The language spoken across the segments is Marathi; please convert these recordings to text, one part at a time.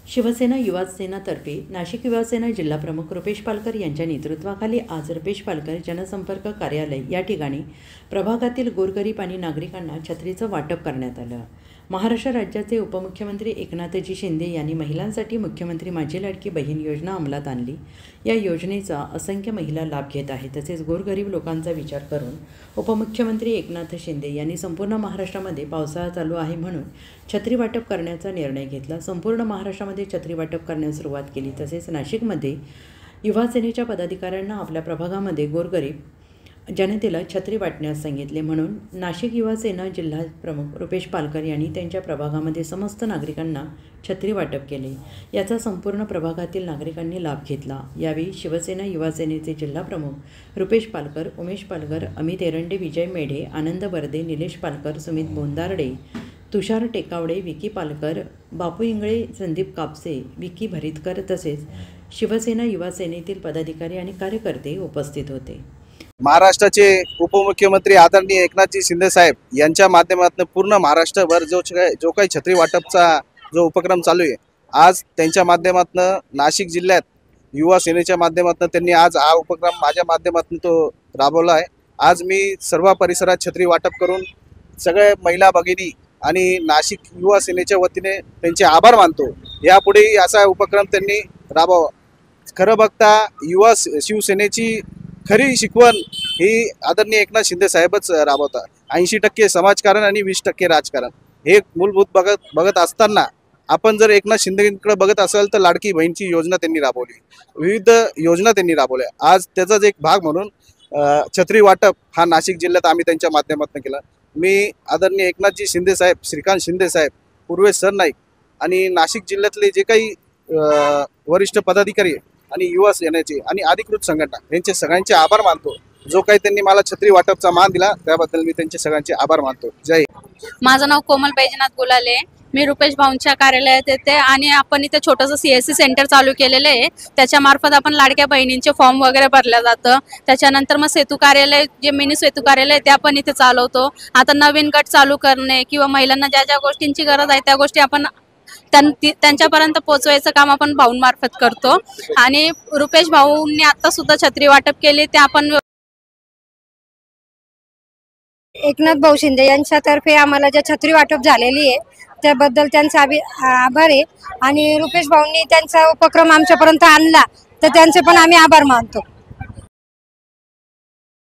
शिवसेना युवा सेनातर्फे नाशिक युवा सेना जिल्हा प्रमुख रुपेश पालकर यांच्या नेतृत्वाखाली आज रुपेश पालकर जनसंपर्क कार्यालय या ठिकाणी प्रभागातील गोरगरीब आणि नागरिकांना छत्रीचं वाटप करण्यात आलं। महाराष्ट्र राज्याचे उपमुख्यमंत्री एकनाथजी शिंदे यांनी महिलांसाठी मुख्यमंत्री माझी लाडकी बहीण योजना अंमलात आणली। या योजनेचा असंख्य महिला लाभ घेत आहेत। तसेच गोरगरीब लोकांचा विचार करून उपमुख्यमंत्री एकनाथ शिंदे यांनी संपूर्ण महाराष्ट्रामध्ये पावसाळा चालू आहे म्हणून छत्री वाटप करण्याचा निर्णय घेतला। संपूर्ण महाराष्ट्रामध्ये छत्री वाटप करण्यास सुरुवात केली। तसेच नाशिकमध्ये युवा सेनेच्या पदाधिकाऱ्यांना आपल्या प्रभागामध्ये गोरगरीब जनतेला छत्री वाटण्यास सांगितले म्हणून नाशिक युवा सेना जिल्हा प्रमुख रुपेश पालकर यांनी त्यांच्या प्रभागामध्ये समस्त नागरिकांना छत्री वाटप केले। याचा संपूर्ण प्रभागातील नागरिकांनी लाभ घेतला। यावेळी शिवसेना युवा सेनेचे जिल्हा प्रमुख रुपेश पालकर, उमेश पालकर, अमित एरंडे, विजय मेढे, आनंद बर्दे, निलेश पालकर, सुमित बोंदारडे, तुषार टेकावडे, विकी पालकर, बापू इंगळे, संदीप कापसे, विकी भरितकर तसेच शिवसेना युवा सेनेतील पदाधिकारी आणि कार्यकर्ते उपस्थित होते। महाराष्ट्राचे उपमुख्यमंत्री आदरणीय एकनाथजी शिंदे साहेब यांच्या माध्यमातून पूर्ण महाराष्ट्रभर जो काही छत्री वाटपचा जो उपक्रम चालू आहे, आज त्यांच्या माध्यमातून नाशिक जिल्ह्यात युवा सेनेच्या माध्यमातून त्यांनी आज हा उपक्रम माझ्या माध्यमातून तो राबवला आहे। आज मी सर्व परिसरात छत्री वाटप करून सगळे महिला भगिनी आणि नाशिक युवा सेनेच्या वतीने त्यांचे आभार मानतो। यापुढे असा उपक्रम त्यांनी राबवावा। खरं बघता युवा शिवसेनेची खरी शिकवण ही आदरणीय एकनाथ शिंदे साहेबच राबवतात। 80% समाजकारण आणि 20% राजकारण हे मूलभूत बघत असताना आपण जर एकनाथ शिंदेकडे बघत असाल तर लाडकी बहीणची योजना त्यांनी राबवली, विविध योजना त्यांनी राबवल्या। आज त्याचाच एक भाग म्हणून छत्री वाटप हा नाशिक जिल्ह्यात आम्ही त्यांच्या माध्यमातून केला। मी आदरणीय एकनाथजी शिंदे साहेब, श्रीकांत शिंदे साहेब, पूर्वेश सरनाईक आणि नाशिक जिल्ह्यातले जे काही वरिष्ठ पदाधिकारी आणि युवा सेनेचे आणि अधिकृत संघटना यांचे सगळ्यांचे आभार मानतो। जो काही त्यांनी मला छत्री वाटपचा मान दिला त्याबद्दल मी त्यांचे सगळ्यांचे आभार मानतो। जय हिंद। माझं नाव कोमल बैजनाथ गुलाले, मी रुपेश भाऊंच्या कार्यालयात येते आणि आपण इथे छोटंसं CSC सेंटर चालू केलेलं आहे। त्याच्या मार्फत आपण लाडक्या बहिणींचे फॉर्म वगैरे भरल्या जातं। त्याच्यानंतर मग सेतू कार्यालय, जे मिनी सेतू कार्यालय ते आपण इथे चालवतो। आता नवीन गट चालू करणे किंवा महिलांना ज्या ज्या गोष्टींची गरज आहे त्या गोष्टी आपण त्यांच्यापर्यंत पोहोचवायचं काम आपण भाऊंमार्फत करतो। आणि रुपेश भाऊंनी आता सुद्धा छत्री वाटप केले ते आपण एकनाथ भाऊ शिंदे यांच्यातर्फे आम्हाला जे छत्री वाटप झालेली आहे त्याबद्दल त्यांचा आभार आहे। आणि रुपेश भाऊंनी त्यांचा उपक्रम आमच्यापर्यंत आणला तर त्यांचे पण आम्ही आभार मानतो।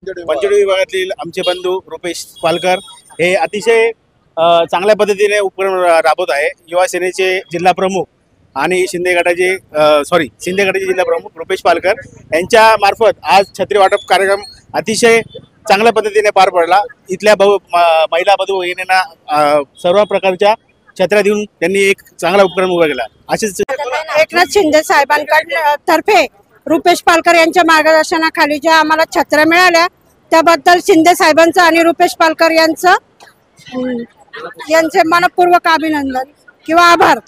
पंचवटी विभागातील आमचे बंधू रुपेश पालकर हे अतिशय चांगल्या पद्धतीने उपक्रम राबवत आहे। युवा सेनेचे जिल्हा प्रमुख आणि शिंदे गटाचे जिल्हा प्रमुख रुपेश पालकर यांच्या मार्फत आज छत्री वाटप कार्यक्रम अतिशय चांगल्या पद्धतीने पार पडला। इथल्या महिला बंधू भगिनींना सर्व प्रकारच्या छत्र्या देऊन त्यांनी एक चांगला उपक्रम उभा केला। असेच एकनाथ शिंदे साहेबांतर्फे रुपेश पालकर यांच्या मार्गदर्शनाखाली ज्या आम्हाला छत्र्या मिळाल्या त्याबद्दल शिंदे साहेबांचं आणि रुपेश पालकर यांचे मनपूर्वक अभिनंदन किंवा आभार।